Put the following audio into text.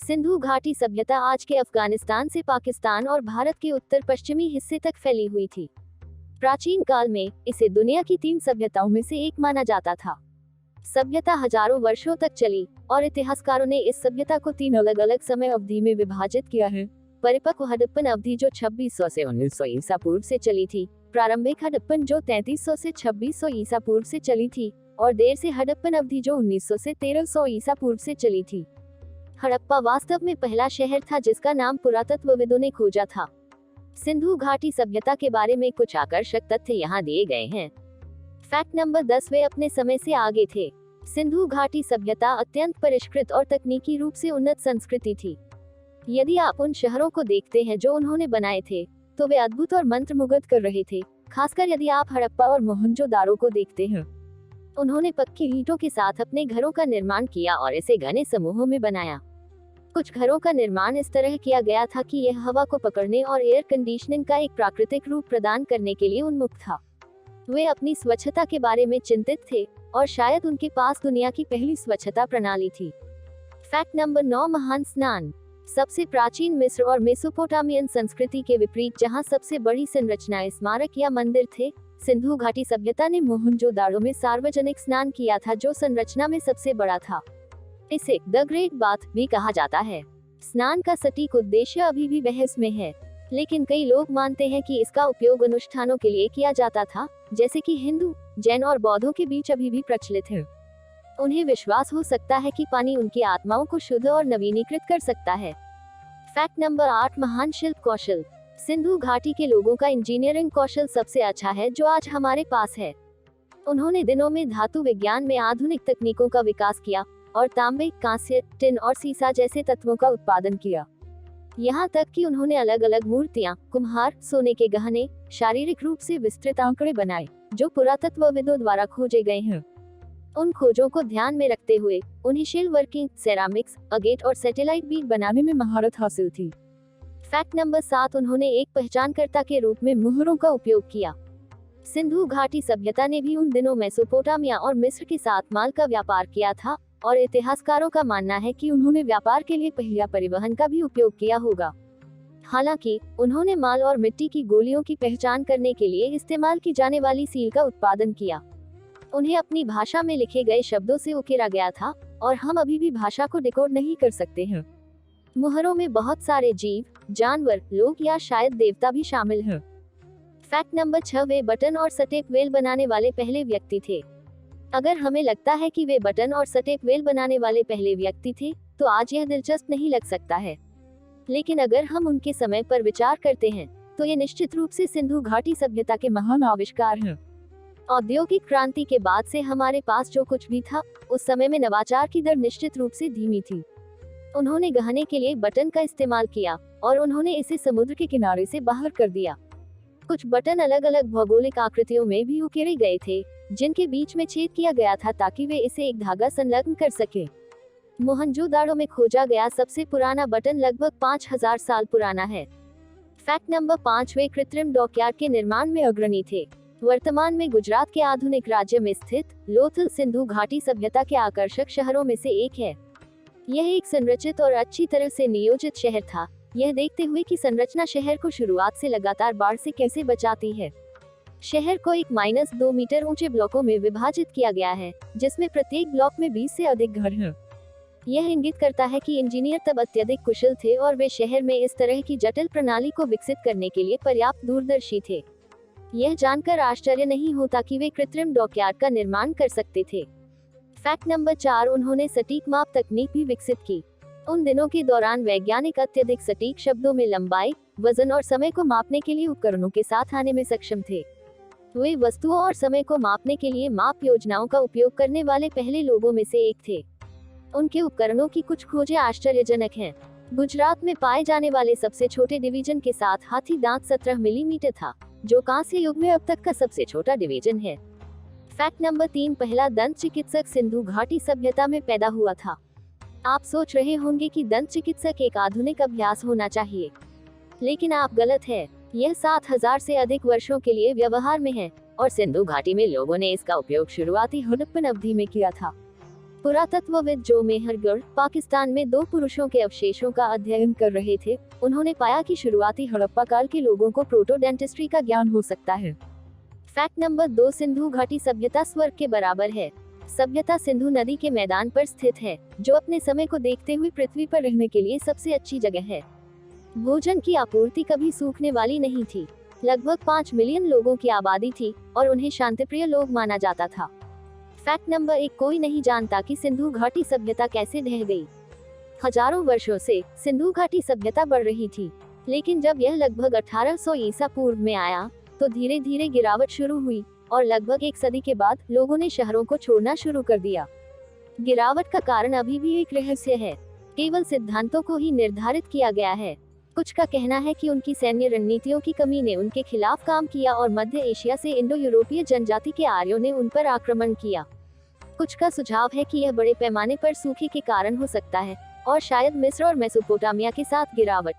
सिंधु घाटी सभ्यता आज के अफगानिस्तान से पाकिस्तान और भारत के उत्तर पश्चिमी हिस्से तक फैली हुई थी। प्राचीन काल में इसे दुनिया की 3 सभ्यताओं में से एक माना जाता था। सभ्यता हजारों वर्षों तक चली और इतिहासकारों ने इस सभ्यता को 3 अलग अलग समय अवधि में विभाजित किया है। परिपक्व हड़प्पन अवधि जो 2600 से 1900 ईसा पूर्व से चली थी, प्रारंभिक हड़प्पन जो 3300 से 2600 ईसा पूर्व से चली थी और देर से हड़प्पन अवधि जो 1900 से 1300 ईसा पूर्व से चली थी। हड़प्पा वास्तव में पहला शहर था जिसका नाम पुरातत्वविदों ने खोजा था। सिंधु घाटी सभ्यता के बारे में कुछ आकर्षक तथ्य यहाँ दिए गए हैं। फैक्ट नंबर 10, वे अपने समय से आगे थे। सिंधु घाटी सभ्यता अत्यंत परिष्कृत और तकनीकी रूप से उन्नत संस्कृति थी। यदि आप उन शहरों को देखते हैं जो उन्होंने बनाए थे, तो वे अद्भुत और मंत्रमुग्ध कर रहे थे। खासकर यदि आप हड़प्पा और मोहनजोदारो को देखते हैं। उन्होंने पक्की ईंटों के साथ अपने घरों का निर्माण किया और इसे घने समूहों में बनाया। कुछ घरों का निर्माण इस तरह किया गया था कि यह हवा को पकड़ने और एयर कंडीशनिंग का एक प्राकृतिक रूप प्रदान करने के लिए उन्मुख था। वे अपनी स्वच्छता के बारे में चिंतित थे और शायद उनके पास दुनिया की पहली स्वच्छता प्रणाली थी। फैक्ट नंबर 9, महान स्नान। सबसे प्राचीन मिस्र और मेसोपोटामियन संस्कृति के विपरीत जहां सबसे बड़ी संरचनाएं स्मारक या मंदिर थे, सिंधु घाटी सभ्यता ने मोहनजोदाड़ो में सार्वजनिक स्नान किया था जो संरचना में सबसे बड़ा था। इसे द ग्रेट बाथ भी कहा जाता है। स्नान का सटीक उद्देश्य अभी भी बहस में है, लेकिन कई लोग मानते हैं कि इसका उपयोग अनुष्ठानों के लिए किया जाता था, जैसे कि हिंदू, जैन और बौद्धों के बीच अभी भी प्रचलित है। उन्हें विश्वास हो सकता है कि पानी उनकी आत्माओं को शुद्ध और नवीनीकृत कर सकता है। फैक्ट नंबर 8, महान शिल्प कौशल। सिंधु घाटी के लोगों का इंजीनियरिंग कौशल सबसे अच्छा है जो आज हमारे पास है। उन्होंने दिनों में धातु विज्ञान में आधुनिक तकनीकों का विकास किया और तांबे, कांस्य, टिन और सीसा जैसे तत्वों का उत्पादन किया। यहाँ तक कि उन्होंने अलग अलग मूर्तियाँ, कुम्हार, सोने के गहने, शारीरिक रूप से विस्तृत आंकड़े बनाए जो पुरातत्वविदों द्वारा खोजे गए हैं। उन खोजों को ध्यान में रखते हुए उन्हें शेल वर्किंग, सेरामिक्स, अगेट और सैटेलाइट बीट बनाने में महारत हासिल थी। फैक्ट नंबर 7, उन्होंने एक पहचानकर्ता के रूप में मुहरों का उपयोग किया। सिंधु घाटी सभ्यता ने भी उन दिनों मेसोपोटामिया और मिस्र के साथ माल का व्यापार किया था और इतिहासकारों का मानना है कि उन्होंने व्यापार के लिए पहिया परिवहन का भी उपयोग किया होगा। हालांकि उन्होंने माल और मिट्टी की गोलियों की पहचान करने के लिए इस्तेमाल की जाने वाली सील का उत्पादन किया। उन्हें अपनी भाषा में लिखे गए शब्दों से उकेरा गया था और हम अभी भी भाषा को डिकोड नहीं कर सकते हैं। मुहरों में बहुत सारे जीव, जानवर, लोग या शायद देवता भी शामिल हैं। फैक्ट नंबर 6, वे बटन और सटेप वेल बनाने वाले पहले व्यक्ति थे। अगर हमें लगता है कि वे बटन और सटेप वेल बनाने वाले पहले व्यक्ति थे, तो आज यह दिलचस्प नहीं लग सकता है। लेकिन अगर हम उनके समय पर विचार करते हैं, तो ये निश्चित रूप से सिंधु घाटी सभ्यता के महान आविष्कार हैं। औद्योगिक क्रांति के बाद से हमारे पास जो कुछ भी था, उस समय में नवाचार की दर निश्चित रूप से धीमी थी। उन्होंने गहने के लिए बटन का इस्तेमाल किया और उन्होंने इसे समुद्र के किनारे से बाहर कर दिया। कुछ बटन अलग अलग भौगोलिक आकृतियों में भी उकेरे गए थे, जिनके बीच में छेद किया गया था ताकि वे इसे एक धागा संलग्न कर सके। मोहनजोदाड़ो में खोजा गया सबसे पुराना बटन लगभग 5000 साल पुराना है। फैक्ट नंबर 5, वे कृत्रिम डॉकयार्ड के निर्माण में अग्रणी थे। वर्तमान में गुजरात के आधुनिक राज्य में स्थित लोथल सिंधु घाटी सभ्यता के आकर्षक शहरों में से एक है। यह एक संरचित और अच्छी तरह से नियोजित शहर था, यह देखते हुए कि संरचना शहर को शुरुआत से लगातार बाढ़ से कैसे बचाती है। शहर को एक -2 मीटर ऊंचे ब्लॉकों में विभाजित किया गया है, जिसमें प्रत्येक ब्लॉक में 20 से अधिक घर हैं। यह इंगित करता है कि इंजीनियर तब अत्यधिक कुशल थे और वे शहर में इस तरह की जटिल प्रणाली को विकसित करने के लिए पर्याप्त दूरदर्शी थे। यह जानकर आश्चर्य नहीं होता कि वे कृत्रिम डॉकयार्ड का निर्माण कर सकते थे। फैक्ट नंबर 4, उन्होंने सटीक माप तकनीक भी विकसित की। उन दिनों के दौरान वैज्ञानिक अत्यधिक सटीक शब्दों में लंबाई, वजन और समय को मापने के लिए उपकरणों के साथ आने में सक्षम थे। वे वस्तुओं और समय को मापने के लिए माप योजनाओं का उपयोग करने वाले पहले लोगों में से एक थे। उनके उपकरणों की कुछ खोजें आश्चर्यजनक हैं। गुजरात में पाए जाने वाले सबसे छोटे डिवीजन के साथ हाथी दांत 17 मिलीमीटर था, जो कांस्य युग में अब तक का सबसे छोटा डिवीजन है। फैक्ट नंबर 3, पहला दंत चिकित्सक सिंधु घाटी सभ्यता में पैदा हुआ था। आप सोच रहे होंगे कि दंत चिकित्सक एक आधुनिक अभ्यास होना चाहिए, लेकिन आप गलत है। यह 7000 से अधिक वर्षों के लिए व्यवहार में है और सिंधु घाटी में लोगों ने इसका उपयोग शुरुआती हड़प्पन अवधि में किया था। पुरातत्वविद जो मेहरगढ़ पाकिस्तान में 2 पुरुषों के अवशेषों का अध्ययन कर रहे थे, उन्होंने पाया कि शुरुआती हड़प्पा काल के लोगों को प्रोटोडेंटिस्ट्री का ज्ञान हो सकता है। फैक्ट नंबर 2, सिंधु घाटी सभ्यता स्वर्ग के बराबर है। सभ्यता सिंधु नदी के मैदान पर स्थित है, जो अपने समय को देखते हुए पृथ्वी पर रहने के लिए सबसे अच्छी जगह है। भोजन की आपूर्ति कभी सूखने वाली नहीं थी। लगभग 5 मिलियन लोगों की आबादी थी और उन्हें शांतिप्रिय लोग माना जाता था। फैक्ट नंबर 1, कोई नहीं जानता कि सिंधु घाटी सभ्यता कैसे ढह गई। हजारों वर्षों से सिंधु घाटी सभ्यता बढ़ रही थी, लेकिन जब यह लगभग 1800 ईसा पूर्व में आया तो धीरे धीरे गिरावट शुरू हुई और लगभग 1 सदी के बाद लोगों ने शहरों को छोड़ना शुरू कर दिया। गिरावट का कारण अभी भी एक रहस्य है, केवल सिद्धांतों को ही निर्धारित किया गया है। कुछ का कहना है कि उनकी सैन्य रणनीतियों की कमी ने उनके खिलाफ काम किया और मध्य एशिया से इंडो यूरोपीय जनजाति के आर्यों ने उन पर आक्रमण किया। कुछ का सुझाव है कि यह बड़े पैमाने पर सूखे के कारण हो सकता है और शायद मिस्र और मेसोपोटामिया के साथ गिरावट